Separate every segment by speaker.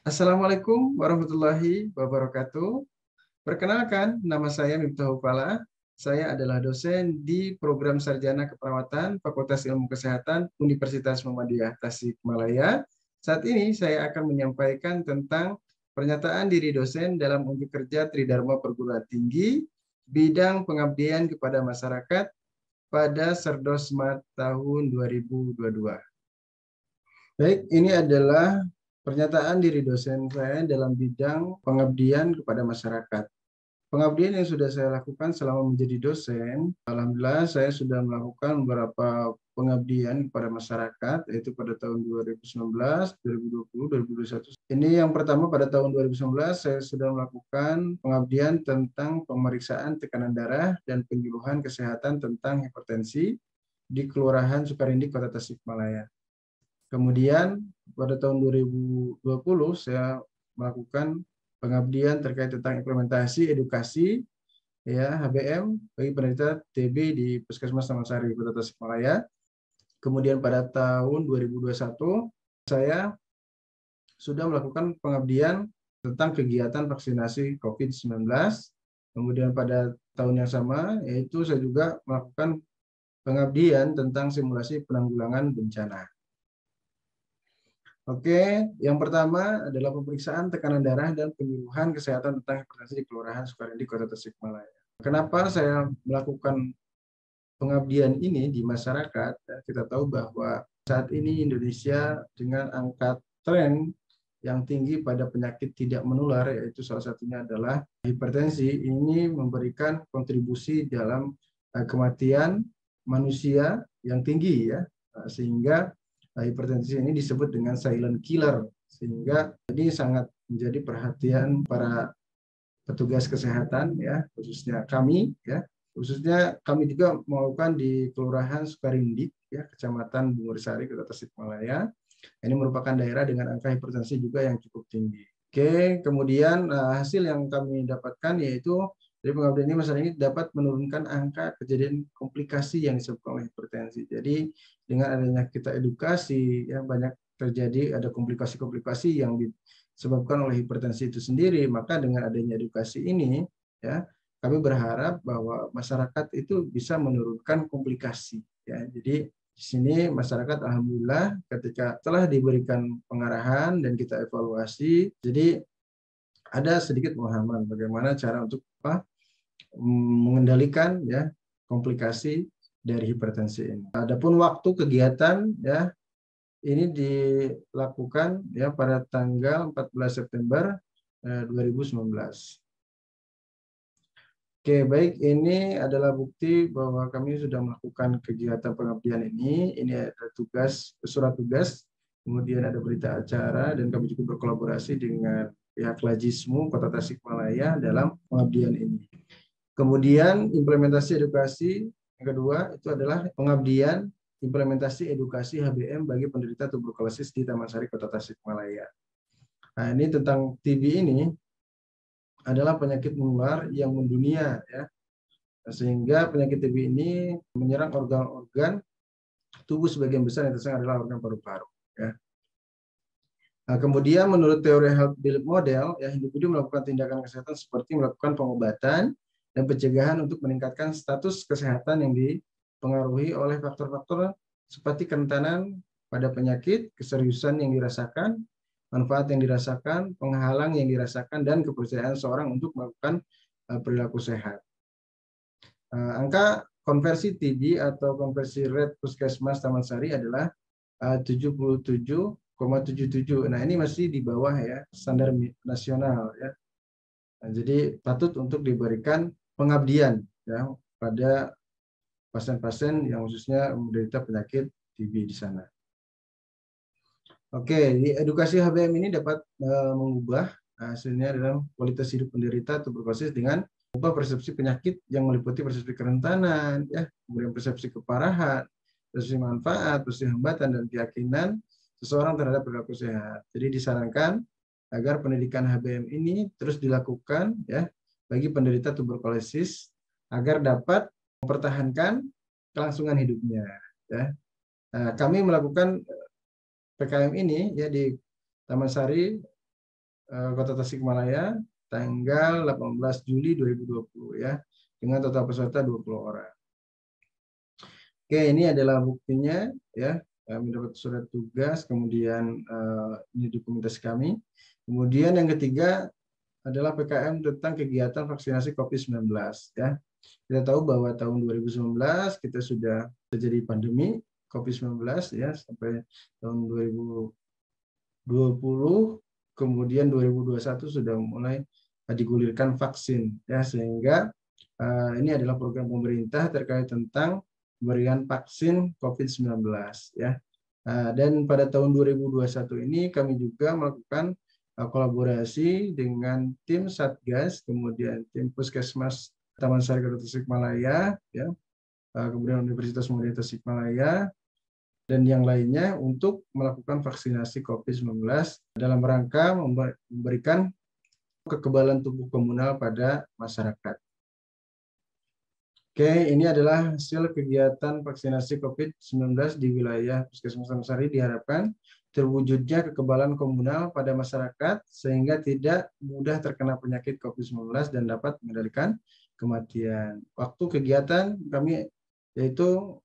Speaker 1: Assalamualaikum warahmatullahi wabarakatuh. Perkenalkan, nama saya Miftahul Fala. Saya adalah dosen di Program Sarjana Keperawatan Fakultas Ilmu Kesehatan Universitas Muhammadiyah Tasikmalaya. Saat ini saya akan menyampaikan tentang pernyataan diri dosen dalam unjuk kerja Tridharma Perguruan Tinggi, bidang pengabdian kepada masyarakat pada Serdosmat tahun 2022. Baik, ini adalah pernyataan diri dosen saya dalam bidang pengabdian kepada masyarakat. Pengabdian yang sudah saya lakukan selama menjadi dosen, alhamdulillah saya sudah melakukan beberapa pengabdian kepada masyarakat, yaitu pada tahun 2019, 2020, 2021. Ini yang pertama, pada tahun 2019 saya sudah melakukan pengabdian tentang pemeriksaan tekanan darah dan penyuluhan kesehatan tentang hipertensi di Kelurahan Sukarindi, Kota Tasikmalaya. Kemudian pada tahun 2020 saya melakukan pengabdian terkait tentang implementasi edukasi ya HBM bagi penderita TB di Puskesmas Taman Sari, Kota Tasikmalaya. Kemudian pada tahun 2021 saya sudah melakukan pengabdian tentang kegiatan vaksinasi COVID-19. Kemudian pada tahun yang sama yaitu saya juga melakukan pengabdian tentang simulasi penanggulangan bencana. Oke, yang pertama adalah pemeriksaan tekanan darah dan penyuluhan kesehatan tentang hipertensi di Kelurahan Sukarindi, Kota Tasikmalaya. Kenapa saya melakukan pengabdian ini di masyarakat? Kita tahu bahwa saat ini Indonesia dengan angka tren yang tinggi pada penyakit tidak menular, yaitu salah satunya adalah hipertensi, ini memberikan kontribusi dalam kematian manusia yang tinggi ya, sehingga hipertensi ini disebut dengan silent killer, sehingga ini sangat menjadi perhatian para petugas kesehatan ya, khususnya kami juga melakukan di Kelurahan Sukarindi ya, Kecamatan Bungursari, Kota Tasikmalaya. Ini merupakan daerah dengan angka hipertensi juga yang cukup tinggi. Oke, kemudian hasil yang kami dapatkan yaitu dari pengabdian ini, masalah ini dapat menurunkan angka kejadian komplikasi yang disebabkan oleh hipertensi. Jadi dengan adanya kita edukasi, ya banyak terjadi ada komplikasi-komplikasi yang disebabkan oleh hipertensi itu sendiri. Maka dengan adanya edukasi ini, ya kami berharap bahwa masyarakat itu bisa menurunkan komplikasi. Ya, jadi di sini masyarakat alhamdulillah ketika telah diberikan pengarahan dan kita evaluasi, jadi ada sedikit pemahaman bagaimana cara untuk mengendalikan ya komplikasi dari hipertensi ini. Adapun waktu kegiatan ya ini dilakukan ya pada tanggal 14 September 2019. Oke, baik, ini adalah bukti bahwa kami sudah melakukan kegiatan pengabdian ini. Ini ada tugas, surat tugas, kemudian ada berita acara, dan kami juga berkolaborasi dengan pihak Lajismu Kota Tasikmalaya dalam pengabdian ini. Kemudian implementasi edukasi yang kedua itu adalah pengabdian implementasi edukasi HBM bagi penderita tuberkulosis di Taman Sari, Kota Tasikmalaya. Nah, ini tentang TB ini adalah penyakit menular yang mendunia ya. Sehingga penyakit TB ini menyerang organ-organ tubuh sebagian besar yang tersebut adalah organ paru-paru ya. Nah, kemudian menurut teori health build model ya, individu melakukan tindakan kesehatan seperti melakukan pengobatan dan pencegahan untuk meningkatkan status kesehatan yang dipengaruhi oleh faktor-faktor seperti kerentanan pada penyakit, keseriusan yang dirasakan, manfaat yang dirasakan, penghalang yang dirasakan, dan kepercayaan seorang untuk melakukan perilaku sehat. Angka konversi TB atau konversi rate Puskesmas Taman Sari adalah 77,77. Nah, ini masih di bawah ya standar nasional ya. Nah, jadi patut untuk diberikan pengabdian ya pada pasien-pasien yang khususnya menderita penyakit TB di sana. Oke, di edukasi HBM ini dapat mengubah hasilnya dalam kualitas hidup penderita tuberkulosis dengan mengubah persepsi penyakit yang meliputi persepsi kerentanan, ya, kemudian persepsi keparahan, persepsi manfaat, persepsi hambatan, dan keyakinan seseorang terhadap perilaku sehat. Jadi disarankan agar pendidikan HBM ini terus dilakukan ya bagi penderita tuberkulosis agar dapat mempertahankan kelangsungan hidupnya. Ya. Nah, kami melakukan PKM ini ya di Taman Sari Kota Tasikmalaya tanggal 18 Juli 2020 ya, dengan total peserta 20 orang. Oke, ini adalah buktinya ya. Kami dapat surat tugas, kemudian ini dokumentasi kami. Kemudian yang ketiga adalah PKM tentang kegiatan vaksinasi COVID-19 ya. Kita tahu bahwa tahun 2019 kita sudah terjadi pandemi COVID-19 ya, sampai tahun 2020, kemudian 2021 sudah mulai digulirkan vaksin ya, sehingga ini adalah program pemerintah terkait tentang pemberian vaksin COVID-19 ya. Dan pada tahun 2021 ini kami juga melakukan kolaborasi dengan tim Satgas, kemudian tim Puskesmas Taman Sari Kota Tasikmalaya ya, kemudian Universitas Muhammadiyah Tasikmalaya dan yang lainnya untuk melakukan vaksinasi COVID-19 dalam rangka memberikan kekebalan tubuh komunal pada masyarakat. Oke, ini adalah hasil kegiatan vaksinasi COVID-19 di wilayah Puskesmas Taman Sari. Diharapkan terwujudnya kekebalan komunal pada masyarakat sehingga tidak mudah terkena penyakit COVID-19 dan dapat mengendalikan kematian. Waktu kegiatan kami yaitu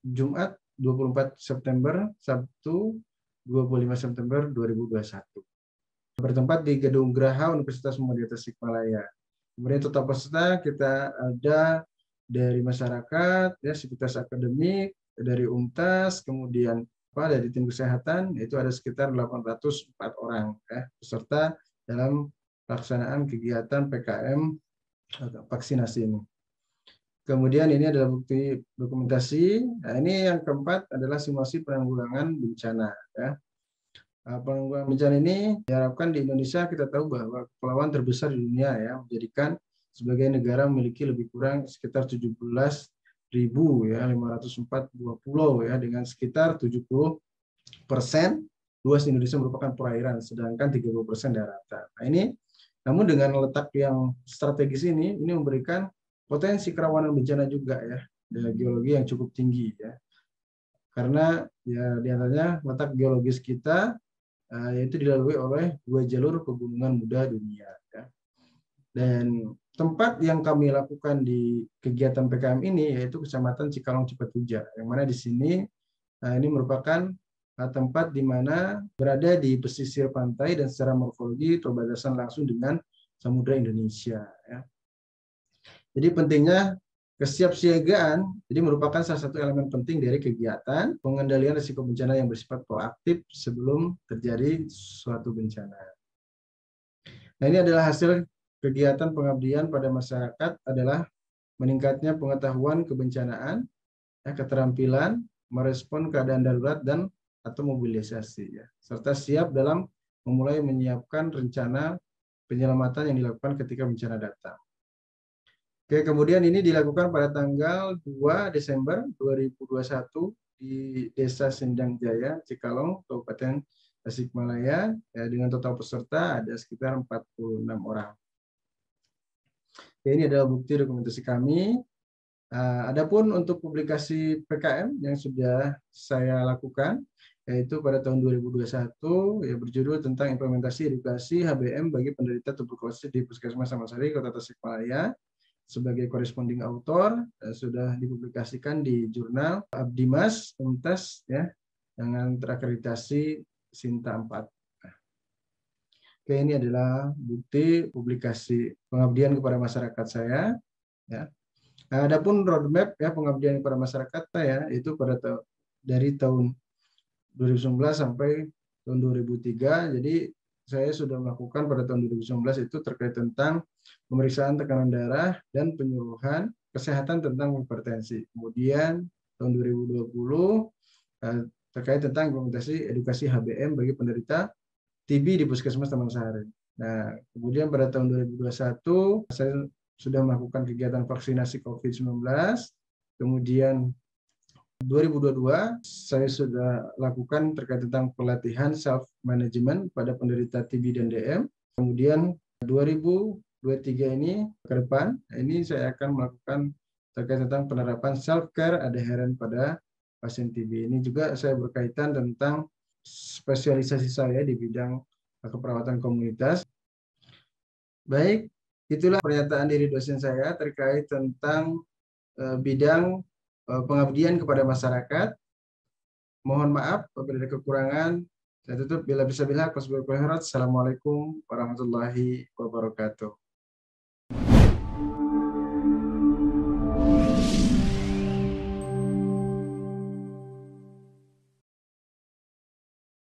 Speaker 1: Jumat 24 September, Sabtu 25 September 2021. Bertempat di Gedung Graha Universitas Muhammadiyah Tasikmalaya. Kemudian total peserta kita ada dari masyarakat, ya, sivitas akademik, dari UNTAS, kemudian dari tim kesehatan, itu ada sekitar 804 orang ya, peserta dalam pelaksanaan kegiatan PKM vaksinasi ini. Kemudian ini adalah bukti dokumentasi. Nah, ini yang keempat adalah simulasi penanggulangan bencana. Ya. Penanggulangan bencana ini diharapkan di Indonesia, kita tahu bahwa kepulauan terbesar di dunia ya, menjadikan sebagai negara memiliki lebih kurang sekitar 17.540 pulau ya, dengan sekitar 70% luas Indonesia merupakan perairan, sedangkan 30% daratan. Nah, ini namun dengan letak yang strategis ini memberikan potensi kerawanan bencana juga ya, geologi yang cukup tinggi ya. Karena ya diantaranya letak geologis kita yaitu dilalui oleh 2 jalur pegunungan muda dunia ya. Dan tempat yang kami lakukan di kegiatan PKM ini yaitu Kecamatan Cikalong Cipatuja, yang mana di sini ini merupakan tempat di mana berada di pesisir pantai dan secara morfologi berbatasan langsung dengan Samudra Indonesia ya. Jadi pentingnya kesiapsiagaan jadi merupakan salah satu elemen penting dari kegiatan pengendalian risiko bencana yang bersifat proaktif sebelum terjadi suatu bencana. Nah, ini adalah hasil kegiatan pengabdian pada masyarakat adalah meningkatnya pengetahuan kebencanaan, ya, keterampilan merespon keadaan darurat dan atau mobilisasi, ya, serta siap dalam memulai menyiapkan rencana penyelamatan yang dilakukan ketika bencana datang. Oke, kemudian ini dilakukan pada tanggal 2 Desember 2021 di Desa Sendang Jaya, Cikalong, Kabupaten Tasikmalaya, ya, dengan total peserta ada sekitar 46 orang. Oke, ini adalah bukti dokumentasi kami. Adapun untuk publikasi PKM yang sudah saya lakukan, yaitu pada tahun 2021, ya, berjudul tentang implementasi edukasi HBM bagi penderita tuberkulosis di Puskesmas Taman Sari, Kota Tasikmalaya. Sebagai corresponding author sudah dipublikasikan di jurnal Abdimas UNTAS ya, dengan terakreditasi Sinta 4. Oke, ini adalah bukti publikasi pengabdian kepada masyarakat saya ya. Nah, adapun roadmap ya pengabdian kepada masyarakat saya itu dari tahun 2019 sampai tahun 2003. Jadi saya sudah melakukan pada tahun 2019 itu terkait tentang pemeriksaan tekanan darah dan penyuluhan kesehatan tentang hipertensi. Kemudian tahun 2020 terkait tentang implementasi edukasi HBM bagi penderita TB di Puskesmas Taman Sari. Nah, kemudian pada tahun 2021 saya sudah melakukan kegiatan vaksinasi COVID-19. Kemudian 2022 saya sudah lakukan terkait tentang pelatihan self management pada penderita TB dan DM. Kemudian 2023 ini ke depan ini saya akan melakukan terkait tentang penerapan self care adherent pada pasien TB. Ini juga saya berkaitan tentang spesialisasi saya di bidang keperawatan komunitas. Baik, itulah pernyataan dari dosen saya terkait tentang bidang pengabdian kepada masyarakat. Mohon maaf apabila ada kekurangan. Saya tutup bila bisa bila. Assalamualaikum warahmatullahi wabarakatuh.